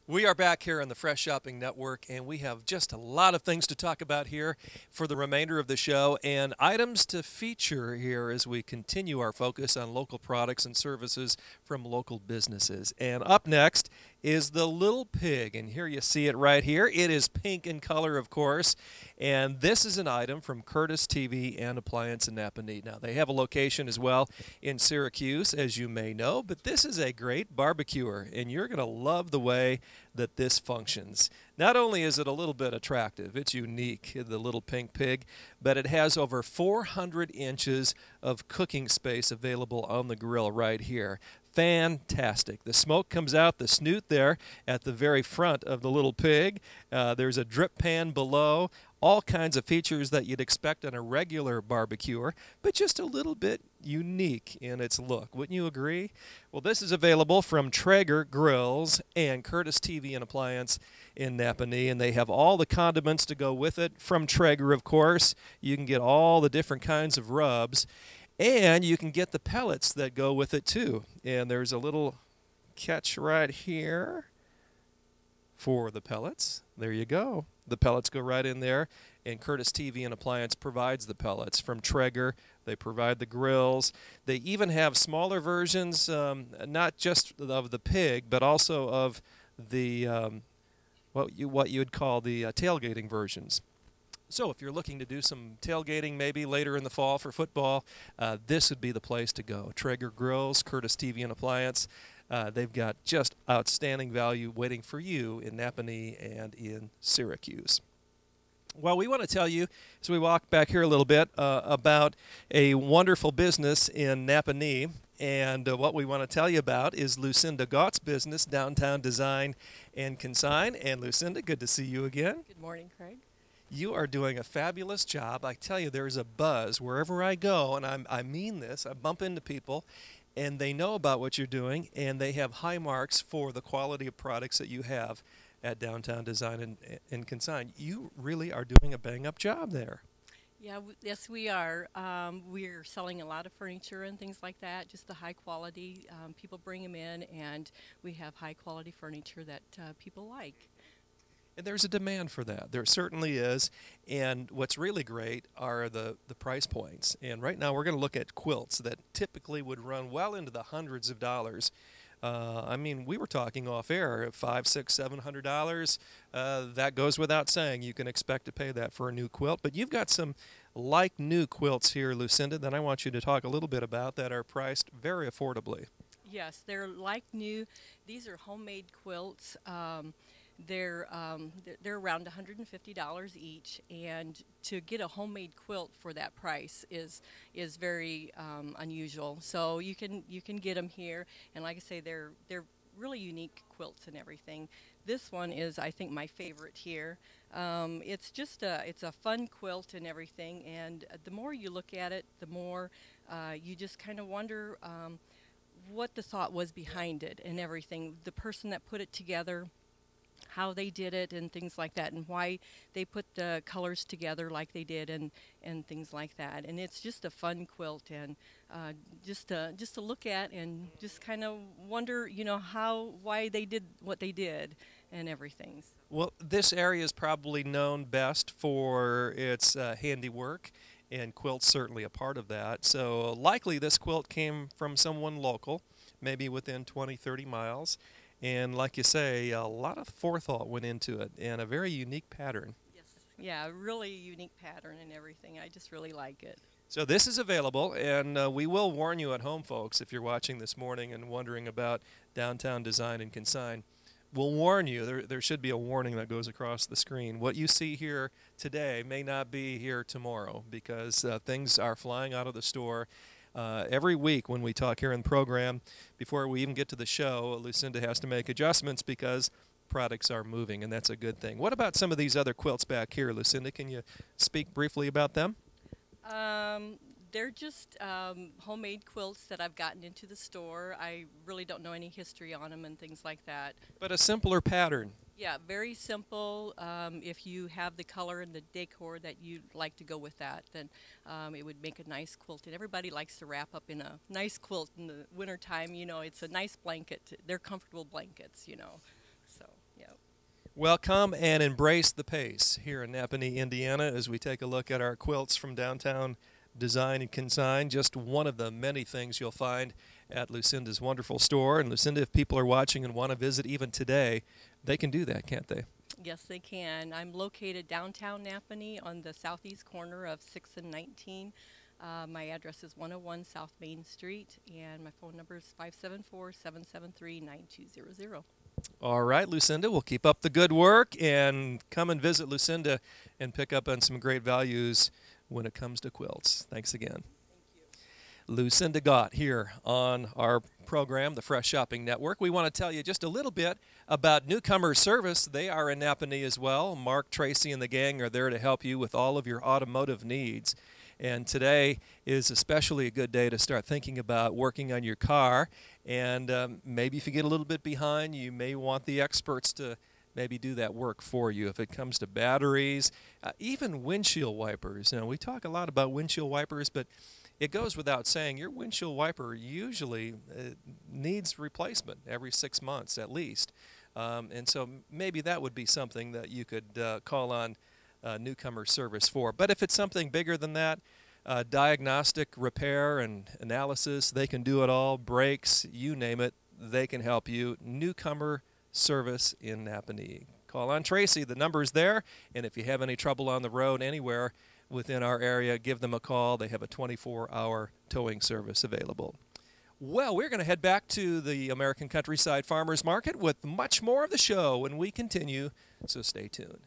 We are back here on the Fresh Shopping Network, and we have just a lot of things to talk about here for the remainder of the show and items to feature here as we continue our focus on local products and services from local businesses. And up next is the Little Pig, and here you see it right here. It is pink in color, of course, and this is an item from Curtis TV and Appliance in Napanee. Now, they have a location as well in Syracuse, as you may know, but this is a great barbecuer, and you're going to love the way that this functions. Not only is it a little bit attractive, it's unique, the little pink pig, but it has over 400 inches of cooking space available on the grill right here. Fantastic. The smoke comes out the snoot there at the very front of the little pig. There's a drip pan below. All kinds of features that you'd expect on a regular barbecuer, but just a little bit unique in its look. Wouldn't you agree? Well, this is available from Traeger Grills and Curtis TV and Appliance in Napanee, and they have all the condiments to go with it from Traeger, of course. You can get all the different kinds of rubs, and you can get the pellets that go with it too. And there's a little catch right here for the pellets. There you go. The pellets go right in there, and Curtis TV and Appliance provides the pellets from Traeger. They provide the grills. They even have smaller versions, not just of the pig, but also of the what you would call the tailgating versions. So if you're looking to do some tailgating maybe later in the fall for football, this would be the place to go. Traeger Grills, Curtis TV and Appliance. They've got just outstanding value waiting for you in Napanee and in Syracuse. Well, we want to tell you, as we walk back here a little bit, about a wonderful business in Napanee. And what we want to tell you about is Lucinda Gott's business, Downtown Design and Consign. And Lucinda, good to see you again. Good morning, Craig. You are doing a fabulous job. I tell you, there's a buzz wherever I go, and I mean this. I bump into people, and they know about what you're doing, and they have high marks for the quality of products that you have at Downtown Design and Consign. You really are doing a bang-up job there. Yeah, yes, we are. We're selling a lot of furniture and things like that, just the high quality. People bring them in, and we have high quality furniture that people like. And there's a demand for that. There certainly is. And what's really great are the price points. And right now we're going to look at quilts that typically would run well into the hundreds of dollars. I mean, we were talking off air, $500, $600, $700. That goes without saying. You can expect to pay that for a new quilt. But you've got some like new quilts here, Lucinda, that I want you to talk a little bit about that are priced very affordably. Yes, they're like new. These are homemade quilts. They're around $150 each, and to get a homemade quilt for that price is very unusual. So you can get them here, and like I say, they're really unique quilts and everything. This one is, I think, my favorite here. It's a fun quilt and everything, and the more you look at it, the more you just kind of wonder what the thought was behind it and everything. The person that put it together, how they did it and things like that, and why they put the colors together like they did and things like that. And it's just a fun quilt, and just to look at and just kind of wonder, why they did what they did and everything. Well, this area is probably known best for its handiwork, and quilt's certainly a part of that. So likely this quilt came from someone local, maybe within 20, 30 miles. And like you say, a lot of forethought went into it, and a very unique pattern. Yes. Yeah, really unique pattern and everything. I just really like it. So this is available, and we will warn you at home, folks, if you're watching this morning and wondering about Downtown Design and Consign. We'll warn you. There should be a warning that goes across the screen. What you see here today may not be here tomorrow, because things are flying out of the store. Every week when we talk here in the program, before we even get to the show, Lucinda has to make adjustments because products are moving, and that's a good thing. What about some of these other quilts back here, Lucinda? Can you speak briefly about them? They're just homemade quilts that I've gotten into the store. I really don't know any history on them and things like that. But a simpler pattern. Yeah, very simple. If you have the color and the decor that you'd like to go with that, then it would make a nice quilt. And everybody likes to wrap up in a nice quilt in the wintertime. It's a nice blanket. They're comfortable blankets, So, Well, come and embrace the pace here in Napanee, Indiana, as we take a look at our quilts from downtown Design and Consign. Just one of the many things you'll find at Lucinda's wonderful store. And Lucinda, if people are watching and want to visit even today, they can do that, can't they? Yes, they can. I'm located downtown Napanee on the southeast corner of 6th and 19. My address is 101 South Main Street, and my phone number is 574-773-9200. All right, Lucinda, we'll keep up the good work and come and visit Lucinda and pick up on some great values when it comes to quilts. Thanks again. Lucinda Gott here on our program, the Fresh Shopping Network. We want to tell you just a little bit about Newcomer Service. They are in Napanee as well. Mark, Tracy, and the gang are there to help you with all of your automotive needs. And today is especially a good day to start thinking about working on your car. And maybe if you get a little bit behind, you may want the experts to maybe do that work for you. If it comes to batteries, even windshield wipers. Now, we talk a lot about windshield wipers, but it goes without saying your windshield wiper usually needs replacement every 6 months at least. And so maybe that would be something that you could call on Newcomer Service for. But if it's something bigger than that, diagnostic, repair, and analysis, they can do it all. Brakes, you name it, they can help you. Newcomer Service in Napanee. Call on Tracy. The number's there. And if you have any trouble on the road anywhere within our area, give them a call. They have a 24-hour towing service available. Well, we're going to head back to the American Countryside Farmers Market with much more of the show when we continue, so stay tuned.